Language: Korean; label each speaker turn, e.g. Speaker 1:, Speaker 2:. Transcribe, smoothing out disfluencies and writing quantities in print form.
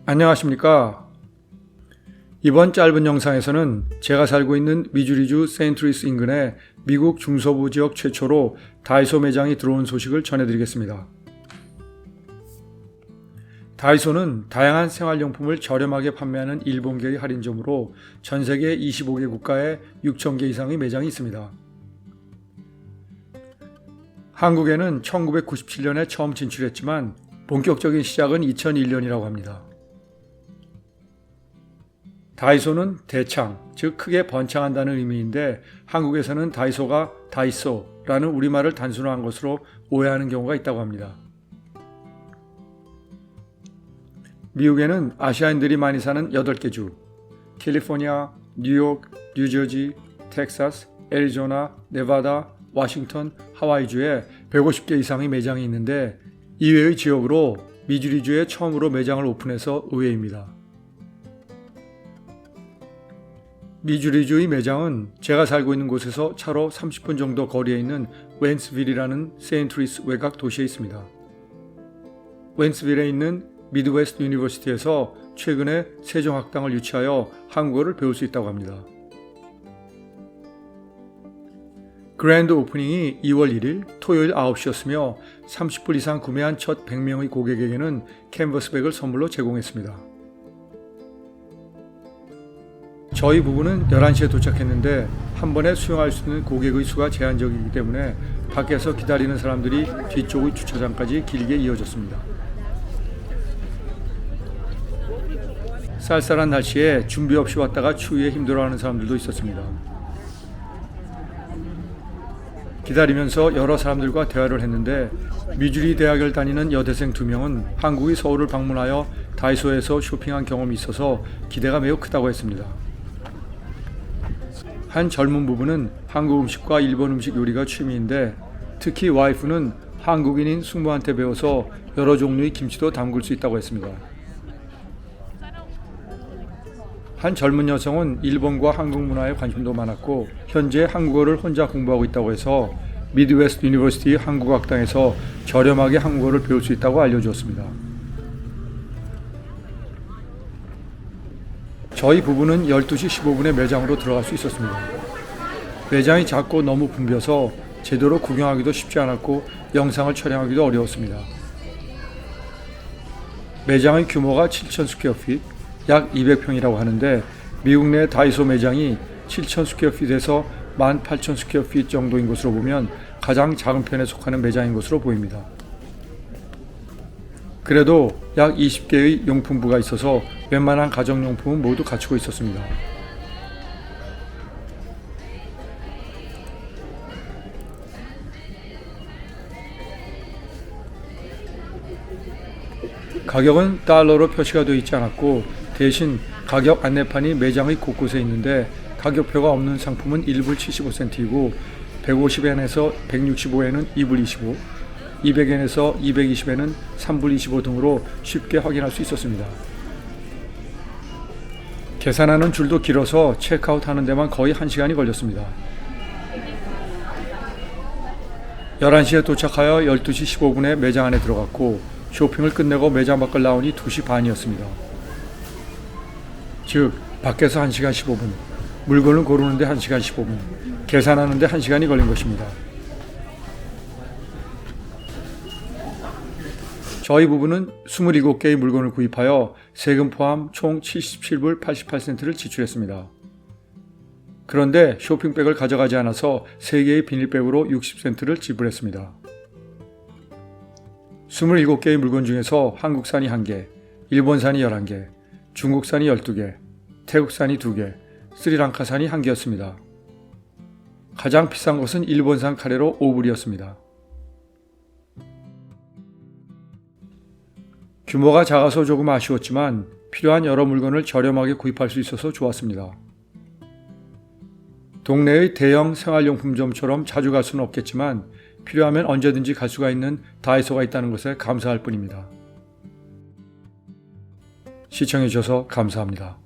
Speaker 1: 안녕하십니까. 이번 짧은 영상에서는 제가 살고 있는 미주리주 세인트루이스 인근에 미국 중서부 지역 최초로 다이소 매장이 들어온 소식을 전해드리겠습니다. 다이소는 다양한 생활용품을 저렴하게 판매하는 일본계의 할인점으로 전세계 25개 국가에 6,000개 이상의 매장이 있습니다. 한국에는 1997년에 처음 진출했지만 본격적인 시작은 2001년이라고 합니다. 다이소는 대창, 즉 크게 번창한다는 의미인데 한국에서는 다이소가 다이소라는 우리말을 단순화한 것으로 오해하는 경우가 있다고 합니다. 미국에는 아시아인들이 많이 사는 8개 주, 캘리포니아, 뉴욕, 뉴저지, 텍사스, 애리조나, 네바다, 워싱턴, 하와이주에 150개 이상의 매장이 있는데 이외의 지역으로 미주리주에 처음으로 매장을 오픈해서 의외입니다. 미주리주의 매장은 제가 살고 있는 곳에서 차로 30분 정도 거리에 있는 웬스빌이라는 세인트루이스 외곽 도시에 있습니다. 웬스빌에 있는 미드웨스트 유니버시티에서 최근에 세종학당을 유치하여 한국어를 배울 수 있다고 합니다. 그랜드 오프닝이 2월 1일 토요일 9시였으며 30불 이상 구매한 첫 100명의 고객에게는 캔버스백을 선물로 제공했습니다. 저희 부부는 11시에 도착했는데 한 번에 수용할 수 있는 고객의 수가 제한적이기 때문에 밖에서 기다리는 사람들이 뒤쪽의 주차장까지 길게 이어졌습니다. 쌀쌀한 날씨에 준비 없이 왔다가 추위에 힘들어하는 사람들도 있었습니다. 기다리면서 여러 사람들과 대화를 했는데 미주리 대학을 다니는 여대생 2명은 한국의 서울을 방문하여 다이소에서 쇼핑한 경험이 있어서 기대가 매우 크다고 했습니다. 한 젊은 부부는 한국 음식과 일본 음식 요리가 취미인데 특히 와이프는 한국인인 숙모한테 배워서 여러 종류의 김치도 담글 수 있다고 했습니다. 한 젊은 여성은 일본과 한국 문화에 관심도 많았고 현재 한국어를 혼자 공부하고 있다고 해서 미드웨스트 유니버시티 한국어학당에서 저렴하게 한국어를 배울 수 있다고 알려주었습니다. 저희 부부는 12시 15분에 매장으로 들어갈 수 있었습니다. 매장이 작고 너무 붐벼서 제대로 구경하기도 쉽지 않았고 영상을 촬영하기도 어려웠습니다. 매장의 규모가 7,000스퀘어핏, 약 200평이라고 하는데 미국 내 다이소 매장이 7,000스퀘어핏에서 18,000스퀘어핏 정도인 것으로 보면 가장 작은 편에 속하는 매장인 것으로 보입니다. 그래도 약 20개의 용품부가 있어서 웬만한 가정용품은 모두 갖추고 있었습니다. 가격은 달러로 표시가 되어 있지 않았고 대신 가격 안내판이 매장의 곳곳에 있는데 가격표가 없는 상품은 1불 75센트이고 150엔에서 165엔은 2불 25, 200엔에서 220엔은 3불 25 등으로 쉽게 확인할 수 있었습니다. 계산하는 줄도 길어서 체크아웃 하는 데만 거의 1시간이 걸렸습니다. 11시에 도착하여 12시 15분에 매장 안에 들어갔고 쇼핑을 끝내고 매장 밖을 나오니 2시 반이었습니다. 즉 밖에서 1시간 15분, 물건을 고르는데 1시간 15분, 계산하는데 1시간이 걸린 것입니다. 저희 부부는 27개의 물건을 구입하여 세금 포함 총 77불 88센트를 지출했습니다. 그런데 쇼핑백을 가져가지 않아서 3개의 비닐백으로 60센트를 지불했습니다. 27개의 물건 중에서 한국산이 1개, 일본산이 11개, 중국산이 12개, 태국산이 2개, 스리랑카산이 1개였습니다. 가장 비싼 것은 일본산 카레로 5불이었습니다. 규모가 작아서 조금 아쉬웠지만 필요한 여러 물건을 저렴하게 구입할 수 있어서 좋았습니다. 동네의 대형 생활용품점처럼 자주 갈 수는 없겠지만 필요하면 언제든지 갈 수가 있는 다이소가 있다는 것에 감사할 뿐입니다. 시청해 주셔서 감사합니다.